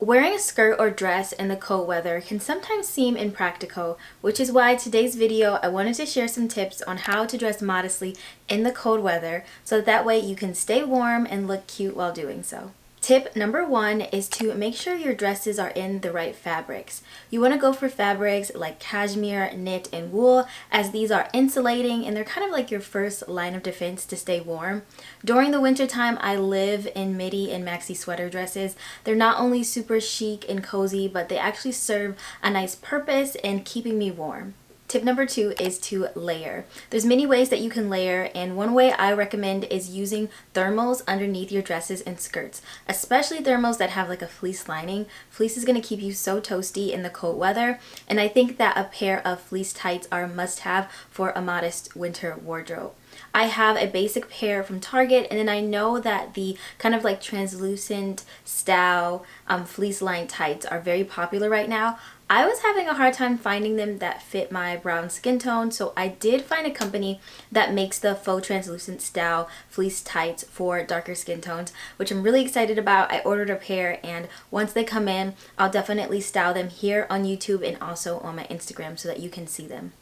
Wearing a skirt or dress in the cold weather can sometimes seem impractical, which is why today's video I wanted to share some tips on how to dress modestly in the cold weather so that way you can stay warm and look cute while doing so. Tip number one is to make sure your dresses are in the right fabrics. You want to go for fabrics like cashmere, knit, and wool, as these are insulating and they're kind of like your first line of defense to stay warm. During the winter time, I live in midi and maxi sweater dresses. They're not only super chic and cozy, but they actually serve a nice purpose in keeping me warm. Tip number two is to layer. There's many ways that you can layer, and one way I recommend is using thermals underneath your dresses and skirts, especially thermals that have like a fleece lining. Fleece is going to keep you so toasty in the cold weather, and I think that a pair of fleece tights are a must-have for a modest winter wardrobe. I have a basic pair from Target, and then I know that the kind of like translucent style fleece lined tights are very popular right now. I was having a hard time finding them that fit my brown skin tone, so I did find a company that makes the faux translucent style fleece tights for darker skin tones, which I'm really excited about. I ordered a pair, and once they come in, I'll definitely style them here on YouTube and also on my Instagram so that you can see them.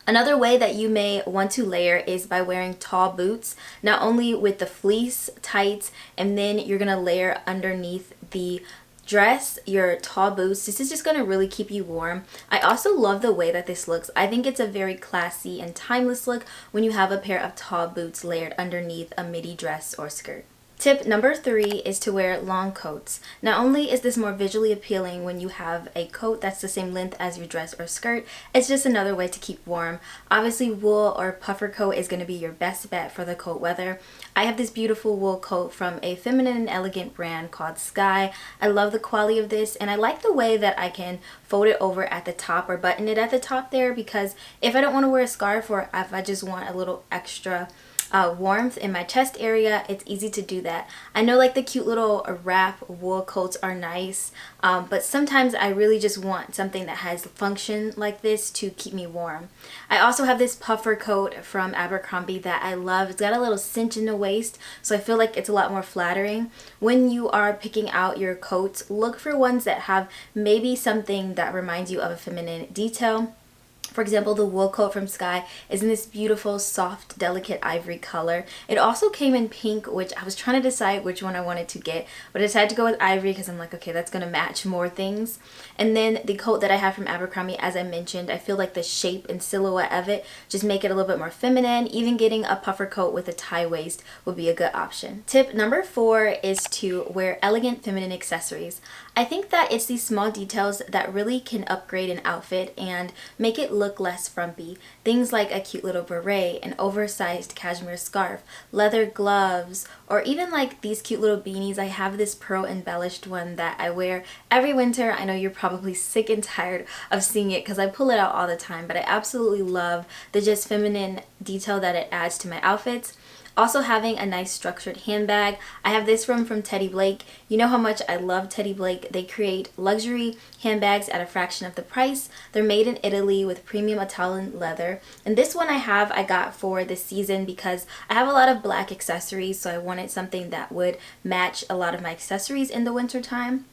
Another way that you may want to layer is by wearing tall boots, not only with the fleece tights, and then you're going to layer underneath the dress your tall boots. This is just going to really keep you warm. I also love the way that this looks. I think it's a very classy and timeless look when you have a pair of tall boots layered underneath a midi dress or skirt. Tip number three is to wear long coats. Not only is this more visually appealing when you have a coat that's the same length as your dress or skirt, it's just another way to keep warm. Obviously, wool or puffer coat is going to be your best bet for the cold weather. I have this beautiful wool coat from a feminine and elegant brand called Sky. I love the quality of this, and I like the way that I can fold it over at the top or button it at the top there, because if I don't want to wear a scarf or if I just want a little extra warmth in my chest area, it's easy to do that. I know like the cute little wrap wool coats are nice, but sometimes I really just want something that has function like this to keep me warm. I also have this puffer coat from Abercrombie that I love. It's got a little cinch in the waist, so I feel like it's a lot more flattering. When you are picking out your coats, look for ones that have maybe something that reminds you of a feminine detail. For example, the wool coat from Sky is in this beautiful, soft, delicate ivory color. It also came in pink, which I was trying to decide which one I wanted to get, but I decided to go with ivory because I'm like, okay, that's going to match more things. And then the coat that I have from Abercrombie, as I mentioned, I feel like the shape and silhouette of it just make it a little bit more feminine. Even getting a puffer coat with a tie waist would be a good option. Tip number four is to wear elegant feminine accessories. I think that it's these small details that really can upgrade an outfit and make it look less frumpy. Things like a cute little beret, an oversized cashmere scarf, leather gloves, or even like these cute little beanies. I have this pearl embellished one that I wear every winter. I know you're probably sick and tired of seeing it because I pull it out all the time, but I absolutely love the just feminine detail that it adds to my outfits. Also having a nice structured handbag. I have this from Teddy Blake. You know how much I love Teddy Blake. They create luxury handbags at a fraction of the price. They're made in Italy with premium Italian leather. And this one I got for this season because I have a lot of black accessories, so I wanted something that would match a lot of my accessories in the winter time.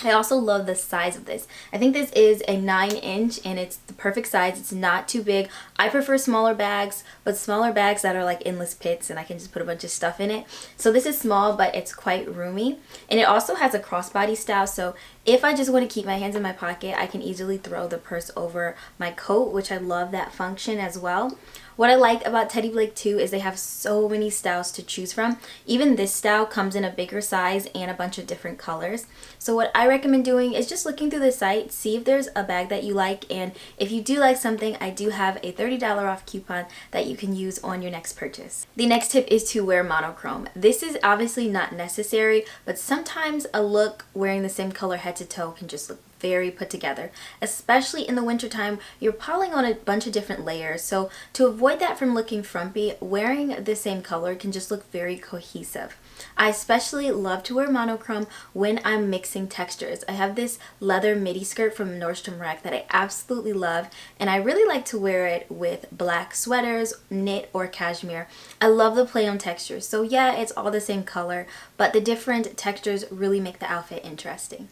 I also love the size of this. I think this is a 9-inch and it's the perfect size. It's not too big. I prefer smaller bags, but smaller bags that are like endless pits and I can just put a bunch of stuff in it. So this is small, but it's quite roomy. And it also has a crossbody style, so if I just want to keep my hands in my pocket, I can easily throw the purse over my coat, which I love that function as well. What I like about Teddy Blake too is they have so many styles to choose from. Even this style comes in a bigger size and a bunch of different colors. So what I recommend doing is just looking through the site, see if there's a bag that you like, and if you do like something, I do have a $30 off coupon that you can use on your next purchase. The next tip is to wear monochrome. This is obviously not necessary, but sometimes a look wearing the same color head to toe can just look very put together, especially in the wintertime. You're piling on a bunch of different layers, so to avoid that from looking frumpy, wearing the same color can just look very cohesive. I especially love to wear monochrome when I'm mixing textures. I have this leather midi skirt from Nordstrom Rack that I absolutely love, and I really like to wear it with black sweaters, knit, or cashmere. I love the play on textures, so yeah, it's all the same color, but the different textures really make the outfit interesting.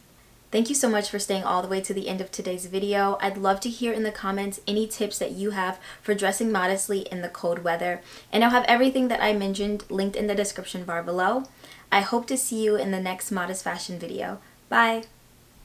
Thank you so much for staying all the way to the end of today's video. I'd love to hear in the comments any tips that you have for dressing modestly in the cold weather. And I'll have everything that I mentioned linked in the description bar below. I hope to see you in the next modest fashion video. Bye!